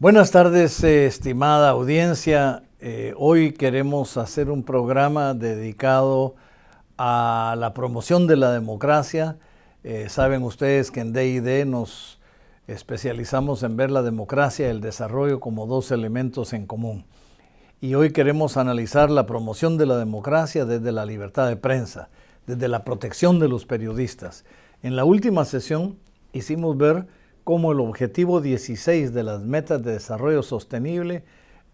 Buenas tardes, estimada audiencia. Hoy queremos hacer un programa dedicado a la promoción de la democracia. Saben ustedes que en D&D nos especializamos en ver la democracia y el desarrollo como dos elementos en común. Y hoy queremos analizar la promoción de la democracia desde la libertad de prensa, desde la protección de los periodistas. En la última sesión hicimos ver cómo el objetivo 16 de las metas de desarrollo sostenible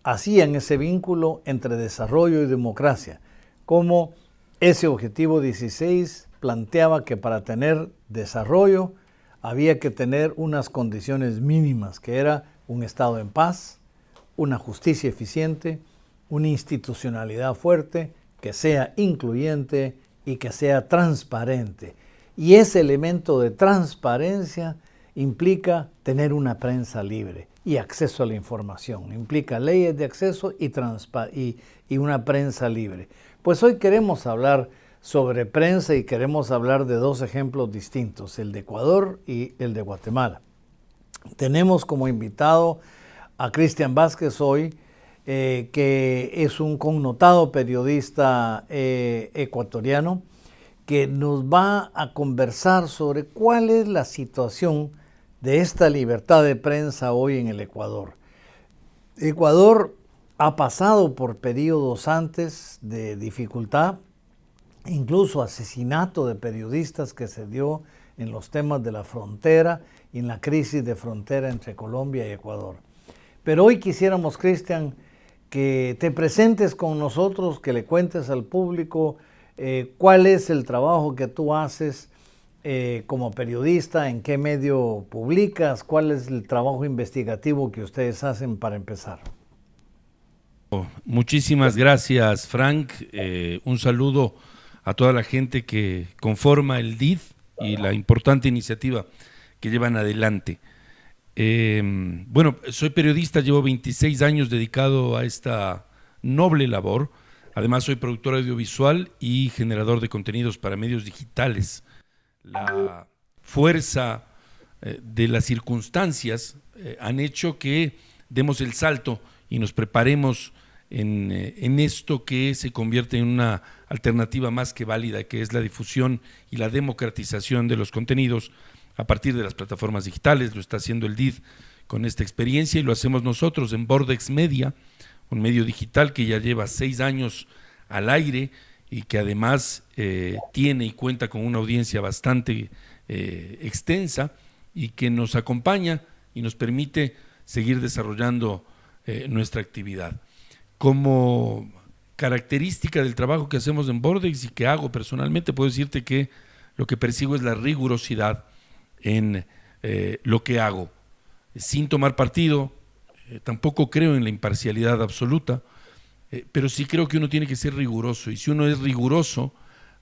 hacían ese vínculo entre desarrollo y democracia, cómo ese objetivo 16 planteaba que para tener desarrollo había que tener unas condiciones mínimas, que era un Estado en paz, una justicia eficiente, una institucionalidad fuerte, que sea incluyente y que sea transparente. Y ese elemento de transparencia implica tener una prensa libre y acceso a la información. Implica leyes de acceso y una prensa libre. Pues hoy queremos hablar sobre prensa y queremos hablar de dos ejemplos distintos, el de Ecuador y el de Guatemala. Tenemos como invitado a Cristian Vázquez hoy, que es un connotado periodista ecuatoriano, que nos va a conversar sobre cuál es la situación de esta libertad de prensa hoy en el Ecuador. Ecuador ha pasado por periodos antes de dificultad, incluso asesinato de periodistas que se dio en los temas de la frontera y en la crisis de frontera entre Colombia y Ecuador. Pero hoy quisiéramos, Cristian, que te presentes con nosotros, que le cuentes al público cuál es el trabajo que tú haces como periodista, en qué medio publicas, cuál es el trabajo investigativo que ustedes hacen para empezar. Muchísimas gracias, Frank. Un saludo a toda la gente que conforma el DIF y la importante iniciativa que llevan adelante. Bueno, soy periodista, llevo 26 años dedicado a esta noble labor. Además, soy productor audiovisual y generador de contenidos para medios digitales. La fuerza de las circunstancias han hecho que demos el salto y nos preparemos en esto que se convierte en una alternativa más que válida, que es la difusión y la democratización de los contenidos a partir de las plataformas digitales. Lo está haciendo el DID con esta experiencia y lo hacemos nosotros en Bordex Media, un medio digital que ya lleva 6 años al aire y que además tiene y cuenta con una audiencia bastante extensa y que nos acompaña y nos permite seguir desarrollando nuestra actividad. Como característica del trabajo que hacemos en Bordex y que hago personalmente, puedo decirte que lo que persigo es la rigurosidad en lo que hago, sin tomar partido. Tampoco creo en la imparcialidad absoluta, pero sí creo que uno tiene que ser riguroso, y si uno es riguroso,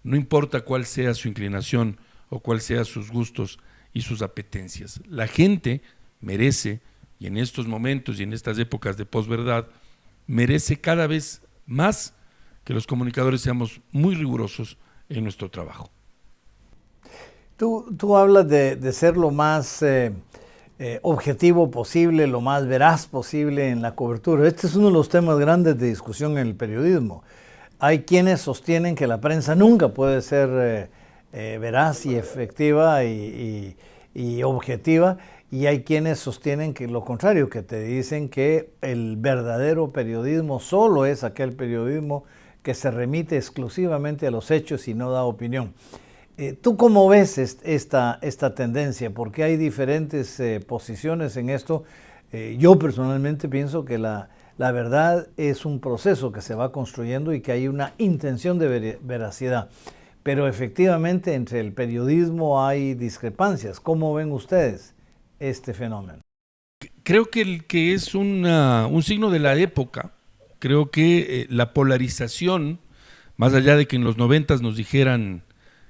no importa cuál sea su inclinación o cuál sean sus gustos y sus apetencias. La gente merece, y en estos momentos y en estas épocas de posverdad, merece cada vez más que los comunicadores seamos muy rigurosos en nuestro trabajo. Tú hablas de ser lo más objetivo posible, lo más veraz posible en la cobertura. Este es uno de los temas grandes de discusión en el periodismo. Hay quienes sostienen que la prensa nunca puede ser veraz y efectiva y objetiva, y hay quienes sostienen que lo contrario, que te dicen que el verdadero periodismo solo es aquel periodismo que se remite exclusivamente a los hechos y no da opinión. ¿Tú cómo ves esta tendencia? Porque hay diferentes posiciones en esto. Yo personalmente pienso que la verdad es un proceso que se va construyendo y que hay una intención de veracidad. Pero efectivamente entre el periodismo hay discrepancias. ¿Cómo ven ustedes este fenómeno? Creo que es un signo de la época. Creo que la polarización, más allá de que en los 90 nos dijeran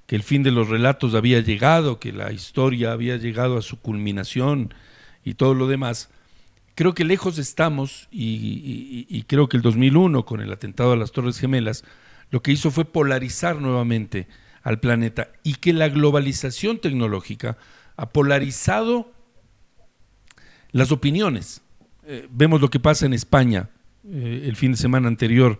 que el fin de los relatos había llegado, que la historia había llegado a su culminación y todo lo demás, creo que lejos estamos, y creo que el 2001, con el atentado a las Torres Gemelas, lo que hizo fue polarizar nuevamente al planeta, y que la globalización tecnológica ha polarizado las opiniones. vemos lo que pasa en España el fin de semana anterior,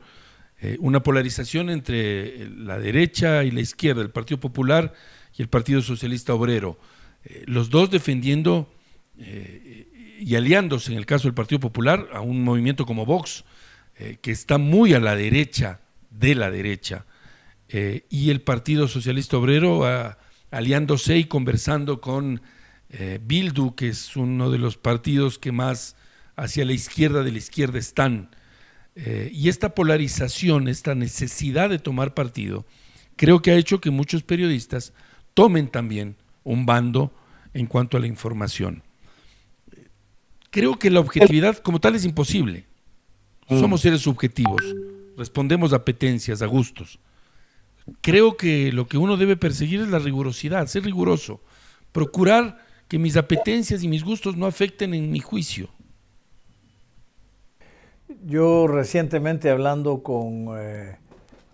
una polarización entre la derecha y la izquierda, el Partido Popular y el Partido Socialista Obrero, los dos defendiendo y aliándose, en el caso del Partido Popular, a un movimiento como Vox, que está muy a la derecha de la derecha, y el Partido Socialista Obrero aliándose y conversando con Bildu, que es uno de los partidos que más hacia la izquierda de la izquierda están. Y esta polarización, esta necesidad de tomar partido, creo que ha hecho que muchos periodistas tomen también un bando en cuanto a la información. Creo que la objetividad como tal es imposible. Somos seres subjetivos, respondemos a apetencias, a gustos. Creo que lo que uno debe perseguir es la rigurosidad, ser riguroso, procurar que mis apetencias y mis gustos no afecten en mi juicio. Yo recientemente hablando con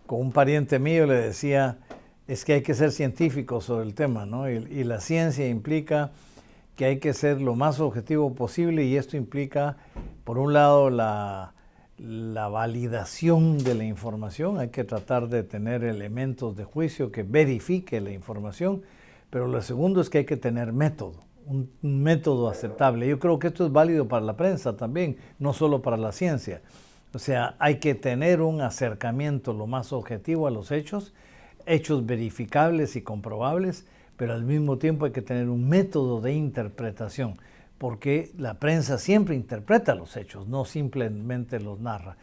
un pariente mío le decía, es que hay que ser científico sobre el tema, ¿no? Y la ciencia implica que hay que ser lo más objetivo posible y esto implica, por un lado, la validación de la información, hay que tratar de tener elementos de juicio que verifique la información, pero lo segundo es que hay que tener método, un método aceptable. Yo creo que esto es válido para la prensa también, no solo para la ciencia. O sea, hay que tener un acercamiento lo más objetivo a los hechos verificables y comprobables, pero al mismo tiempo hay que tener un método de interpretación, porque la prensa siempre interpreta los hechos, no simplemente los narra.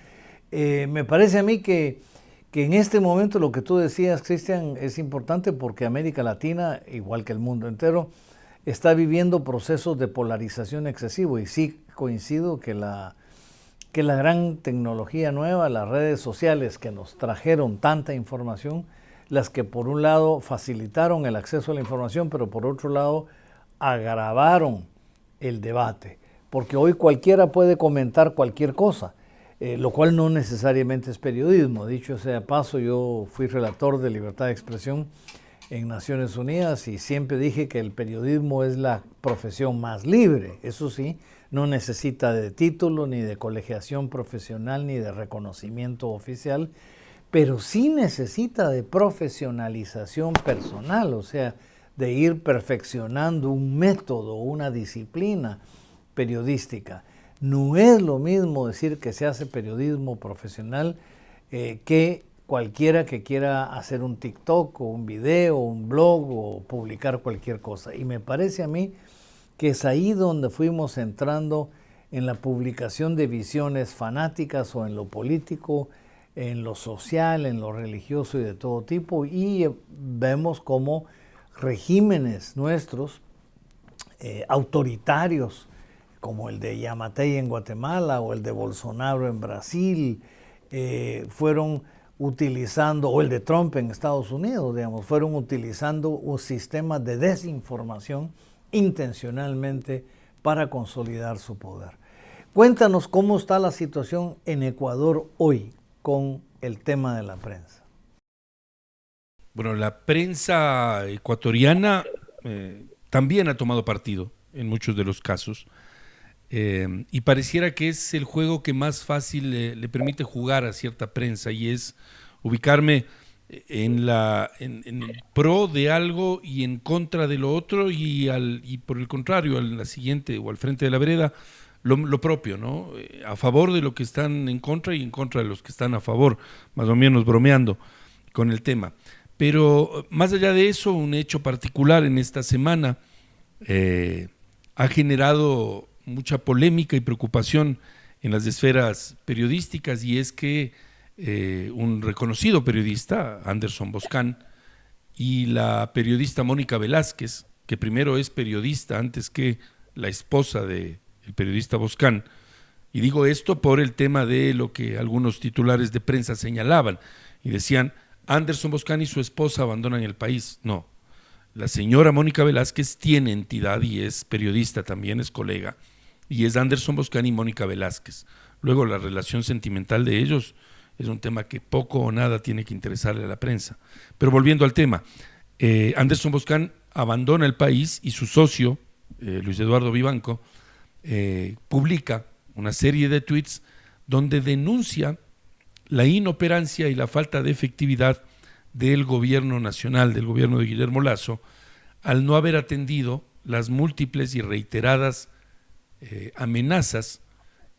Me parece a mí que en este momento lo que tú decías, Cristian, es importante porque América Latina, igual que el mundo entero, está viviendo procesos de polarización excesivo y sí coincido que la gran tecnología nueva, las redes sociales que nos trajeron tanta información, las que por un lado facilitaron el acceso a la información, pero por otro lado agravaron el debate, porque hoy cualquiera puede comentar cualquier cosa, lo cual no necesariamente es periodismo. Dicho sea de paso, yo fui relator de libertad de expresión en Naciones Unidas y siempre dije que el periodismo es la profesión más libre. Eso sí, no necesita de título, ni de colegiación profesional, ni de reconocimiento oficial, pero sí necesita de profesionalización personal, o sea, de ir perfeccionando un método, una disciplina periodística. No es lo mismo decir que se hace periodismo profesional que cualquiera que quiera hacer un TikTok o un video, un blog o publicar cualquier cosa. Y me parece a mí que es ahí donde fuimos entrando en la publicación de visiones fanáticas o en lo político, en lo social, en lo religioso y de todo tipo, y vemos cómo regímenes nuestros autoritarios, como el de Yamatei en Guatemala o el de Bolsonaro en Brasil, fueron utilizando, o el de Trump en Estados Unidos, digamos, fueron utilizando un sistema de desinformación intencionalmente para consolidar su poder. Cuéntanos cómo está la situación en Ecuador hoy con el tema de la prensa. Bueno, la prensa ecuatoriana también ha tomado partido en muchos de los casos y pareciera que es el juego que más fácil le permite jugar a cierta prensa y es ubicarme en el pro de algo y en contra de lo otro y por el contrario, a la siguiente o al frente de la vereda, lo propio, ¿no? A favor de lo que están en contra y en contra de los que están a favor, más o menos bromeando con el tema. Pero más allá de eso, un hecho particular en esta semana ha generado mucha polémica y preocupación en las esferas periodísticas y es que un reconocido periodista, Anderson Boscan, y la periodista Mónica Velázquez, que primero es periodista antes que la esposa del periodista Boscan, y digo esto por el tema de lo que algunos titulares de prensa señalaban y decían, Anderson Boscan y su esposa abandonan el país. No, la señora Mónica Velázquez tiene entidad y es periodista también, es colega, y es Anderson Boscan y Mónica Velázquez. Luego la relación sentimental de ellos es un tema que poco o nada tiene que interesarle a la prensa. Pero volviendo al tema, Anderson Boscan abandona el país y su socio, Luis Eduardo Vivanco, publica una serie de tweets donde denuncia la inoperancia y la falta de efectividad del gobierno nacional, del gobierno de Guillermo Lasso, al no haber atendido las múltiples y reiteradas amenazas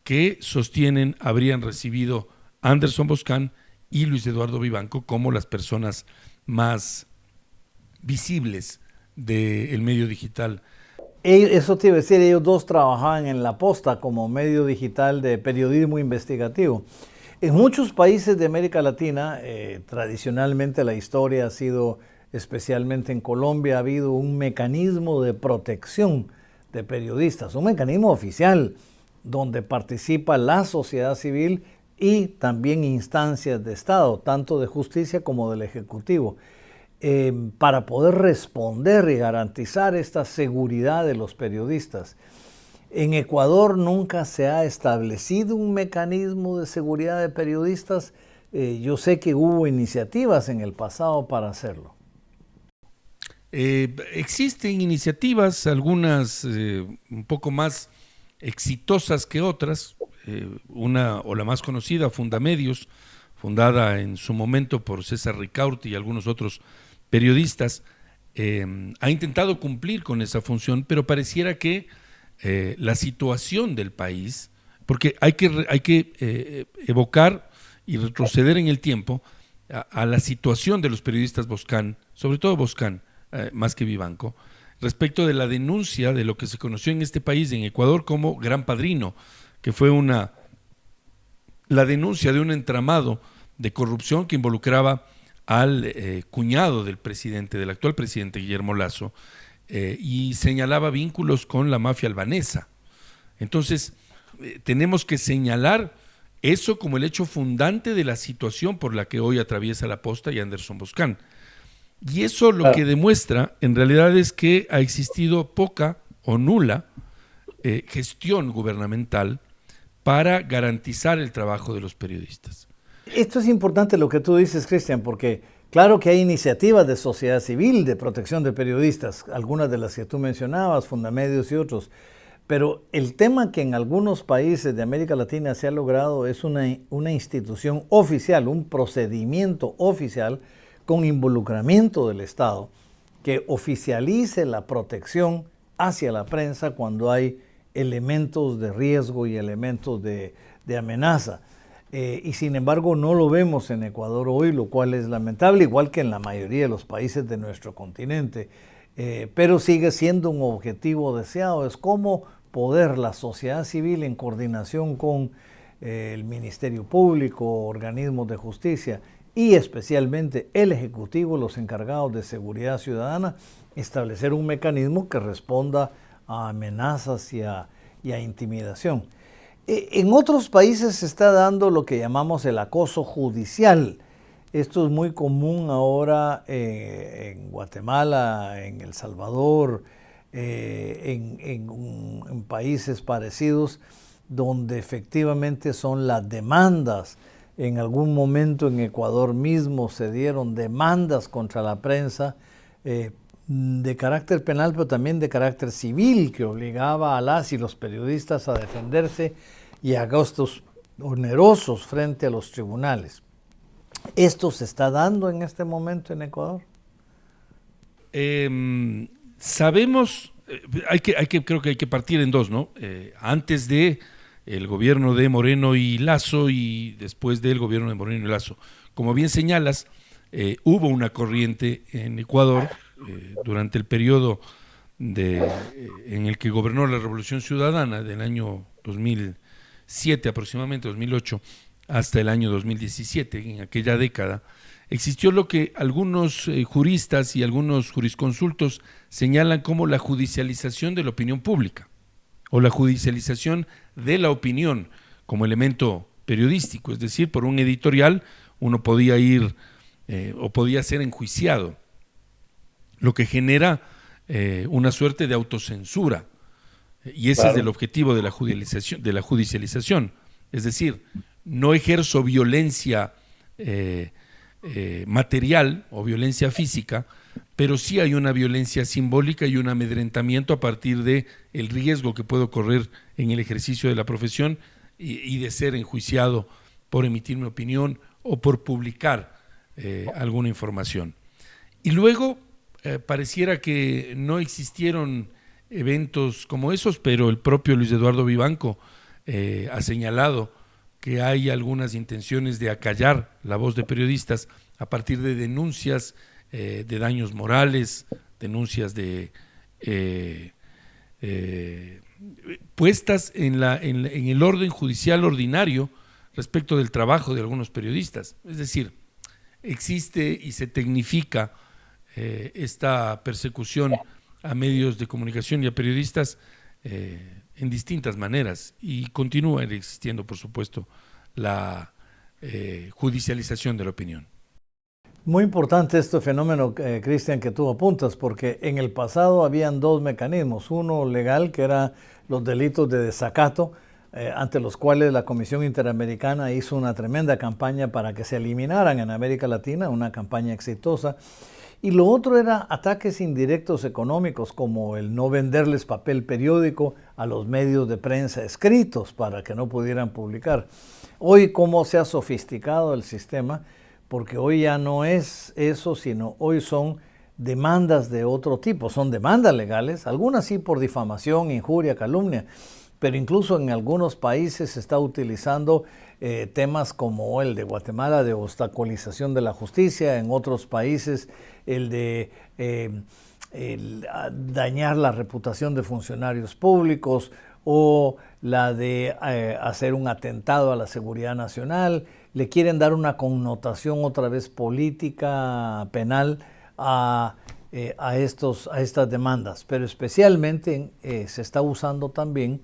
que sostienen habrían recibido Anderson Boscan y Luis Eduardo Vivanco como las personas más visibles del medio digital. Eso te iba a decir, ellos dos trabajaban en La Posta como medio digital de periodismo investigativo. En muchos países de América Latina, tradicionalmente la historia ha sido, especialmente en Colombia, ha habido un mecanismo de protección de periodistas, un mecanismo oficial donde participa la sociedad civil y también instancias de Estado, tanto de justicia como del Ejecutivo, para poder responder y garantizar esta seguridad de los periodistas. En Ecuador nunca se ha establecido un mecanismo de seguridad de periodistas. Yo sé que hubo iniciativas en el pasado para hacerlo. Existen iniciativas, algunas un poco más exitosas que otras. Una o la más conocida, Fundamedios, fundada en su momento por César Ricaurte y algunos otros periodistas, ha intentado cumplir con esa función, pero pareciera que la situación del país, porque hay que evocar y retroceder en el tiempo a la situación de los periodistas Boscan, sobre todo Boscan, más que Vivanco, respecto de la denuncia de lo que se conoció en este país, en Ecuador, como Gran Padrino, que fue la denuncia de un entramado de corrupción que involucraba al cuñado del actual presidente Guillermo Lasso, y señalaba vínculos con la mafia albanesa. Entonces, tenemos que señalar eso como el hecho fundante de la situación por la que hoy atraviesa La Posta y Anderson Boscan. Y eso lo que demuestra, en realidad, es que ha existido poca o nula gestión gubernamental para garantizar el trabajo de los periodistas. Esto es importante lo que tú dices, Cristian, porque claro que hay iniciativas de sociedad civil de protección de periodistas, algunas de las que tú mencionabas, Fundamedios y otros, pero el tema que en algunos países de América Latina se ha logrado es una institución oficial, un procedimiento oficial con involucramiento del Estado que oficialice la protección hacia la prensa cuando hay elementos de riesgo y elementos de amenaza. Y sin embargo no lo vemos en Ecuador hoy, lo cual es lamentable, igual que en la mayoría de los países de nuestro continente. Pero sigue siendo un objetivo deseado, es cómo poder la sociedad civil en coordinación con el Ministerio Público, organismos de justicia y especialmente el Ejecutivo, los encargados de seguridad ciudadana, establecer un mecanismo que responda a amenazas y a intimidación. En otros países se está dando lo que llamamos el acoso judicial. Esto es muy común ahora en Guatemala, en El Salvador, en países parecidos, donde efectivamente son las demandas. En algún momento en Ecuador mismo se dieron demandas contra la prensa de carácter penal, pero también de carácter civil, que obligaba a las y los periodistas a defenderse y a gastos onerosos frente a los tribunales. ¿Esto se está dando en este momento en Ecuador? Sabemos, creo que hay que partir en dos, ¿no? Antes de el gobierno de Moreno y Lasso y después del gobierno de Moreno y Lasso. Como bien señalas, hubo una corriente en Ecuador durante el periodo en el que gobernó la Revolución Ciudadana del año 2007 aproximadamente, 2008, hasta el año 2017, en aquella década, existió lo que algunos juristas y algunos jurisconsultos señalan como la judicialización de la opinión pública, o la judicialización de la opinión como elemento periodístico, es decir, por un editorial uno podía ir o podía ser enjuiciado, lo que genera una suerte de autocensura, y ese es el objetivo de la judicialización, es decir, no ejerzo violencia material o violencia física pero sí hay una violencia simbólica y un amedrentamiento a partir de el riesgo que puedo correr en el ejercicio de la profesión y de ser enjuiciado por emitir mi opinión o por publicar alguna información. Y luego pareciera que no existieron eventos como esos, pero el propio Luis Eduardo Vivanco ha señalado que hay algunas intenciones de acallar la voz de periodistas a partir de denuncias de daños morales, denuncias de puestas en el orden judicial ordinario respecto del trabajo de algunos periodistas. Es decir, existe y se tecnifica esta persecución a medios de comunicación y a periodistas en distintas maneras, y continúa existiendo, por supuesto, la judicialización de la opinión. Muy importante este fenómeno, Cristian, que tú apuntas, porque en el pasado habían dos mecanismos. Uno legal, que era los delitos de desacato, ante los cuales la Comisión Interamericana hizo una tremenda campaña para que se eliminaran en América Latina, una campaña exitosa. Y lo otro era ataques indirectos económicos, como el no venderles papel periódico a los medios de prensa escritos para que no pudieran publicar. Hoy, cómo se ha sofisticado el sistema, porque hoy ya no es eso, sino hoy son demandas de otro tipo. Son demandas legales, algunas sí por difamación, injuria, calumnia, pero incluso en algunos países se está utilizando temas como el de Guatemala de obstaculización de la justicia, en otros países el de dañar la reputación de funcionarios públicos o la de hacer un atentado a la seguridad nacional. Le quieren dar una connotación otra vez política, penal a estas demandas, pero especialmente se está usando también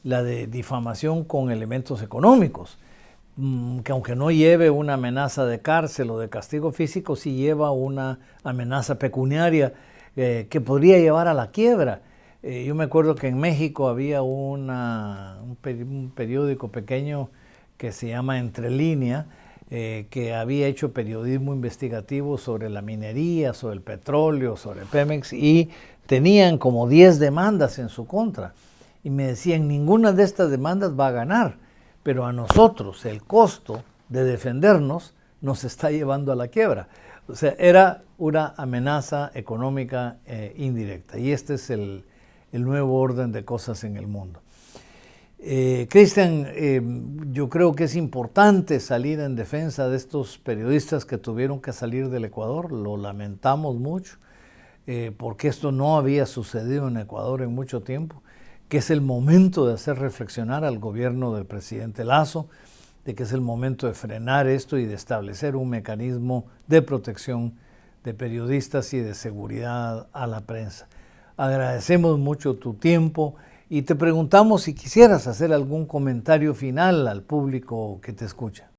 la de difamación con elementos económicos, que aunque no lleve una amenaza de cárcel o de castigo físico, sí lleva una amenaza pecuniaria que podría llevar a la quiebra. Yo me acuerdo que en México había un periódico pequeño que se llama Entre Línea, que había hecho periodismo investigativo sobre la minería, sobre el petróleo, sobre Pemex, y tenían como 10 demandas en su contra. Y me decían, ninguna de estas demandas va a ganar, pero a nosotros el costo de defendernos nos está llevando a la quiebra. O sea, era una amenaza económica indirecta, y este es el nuevo orden de cosas en el mundo. Cristian, yo creo que es importante salir en defensa de estos periodistas que tuvieron que salir del Ecuador. Lo lamentamos mucho, porque esto no había sucedido en Ecuador en mucho tiempo, que es el momento de hacer reflexionar al gobierno del presidente Lasso, de que es el momento de frenar esto y de establecer un mecanismo de protección de periodistas y de seguridad a la prensa. Agradecemos mucho tu tiempo y te preguntamos si quisieras hacer algún comentario final al público que te escucha.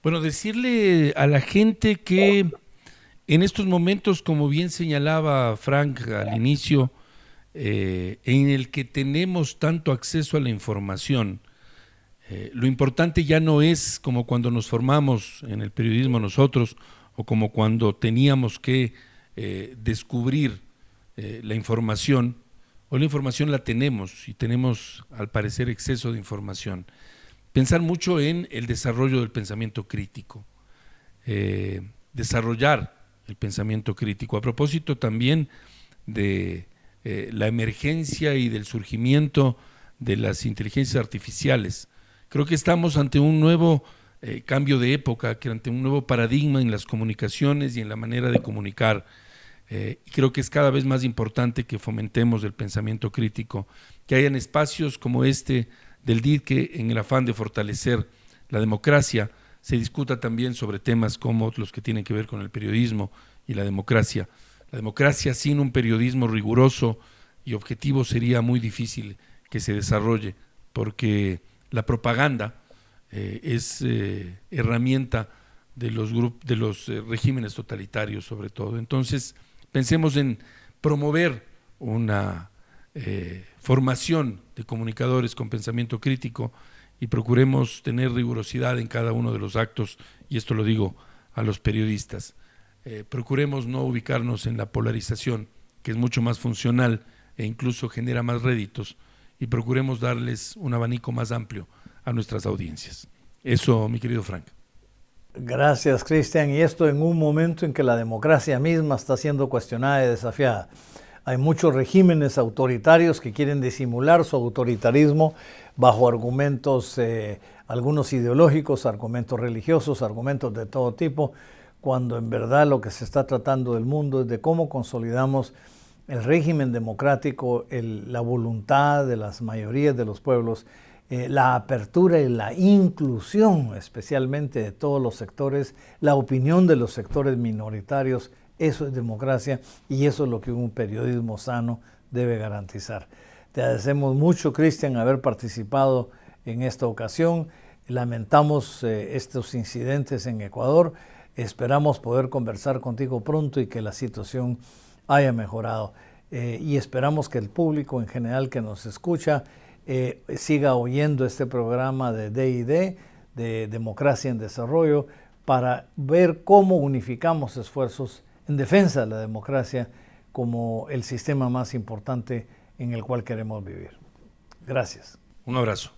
Bueno, decirle a la gente que en estos momentos, como bien señalaba Frank al inicio, en el que tenemos tanto acceso a la información, lo importante ya no es como cuando nos formamos en el periodismo nosotros, o como cuando teníamos que descubrir la información. Hoy la información la tenemos, y tenemos al parecer exceso de información. Pensar mucho en el desarrollo del pensamiento crítico, desarrollar el pensamiento crítico. A propósito también de la emergencia y del surgimiento de las inteligencias artificiales. Creo que estamos ante un nuevo cambio de época, que ante un nuevo paradigma en las comunicaciones y en la manera de comunicar. Y creo que es cada vez más importante que fomentemos el pensamiento crítico, que hayan espacios como este del DID, que en el afán de fortalecer la democracia se discuta también sobre temas como los que tienen que ver con el periodismo y la democracia. La democracia sin un periodismo riguroso y objetivo sería muy difícil que se desarrolle, porque la propaganda es herramienta de los regímenes totalitarios, sobre todo. Entonces, pensemos en promover una formación de comunicadores con pensamiento crítico y procuremos tener rigurosidad en cada uno de los actos, y esto lo digo a los periodistas. procuremos no ubicarnos en la polarización, que es mucho más funcional e incluso genera más réditos, y procuremos darles un abanico más amplio a nuestras audiencias. Eso, mi querido Frank. Gracias, Cristian. Y esto en un momento en que la democracia misma está siendo cuestionada y desafiada. Hay muchos regímenes autoritarios que quieren disimular su autoritarismo bajo argumentos, algunos ideológicos, argumentos religiosos, argumentos de todo tipo, cuando en verdad lo que se está tratando del mundo es de cómo consolidamos el régimen democrático, la voluntad de las mayorías de los pueblos, la apertura y la inclusión especialmente de todos los sectores, la opinión de los sectores minoritarios. Eso es democracia y eso es lo que un periodismo sano debe garantizar. Te agradecemos mucho, Cristian, haber participado en esta ocasión. Lamentamos estos incidentes en Ecuador. Esperamos poder conversar contigo pronto y que la situación haya mejorado. Y esperamos que el público en general que nos escucha siga oyendo este programa de D&D, de Democracia en Desarrollo, para ver cómo unificamos esfuerzos en defensa de la democracia como el sistema más importante en el cual queremos vivir. Gracias. Un abrazo.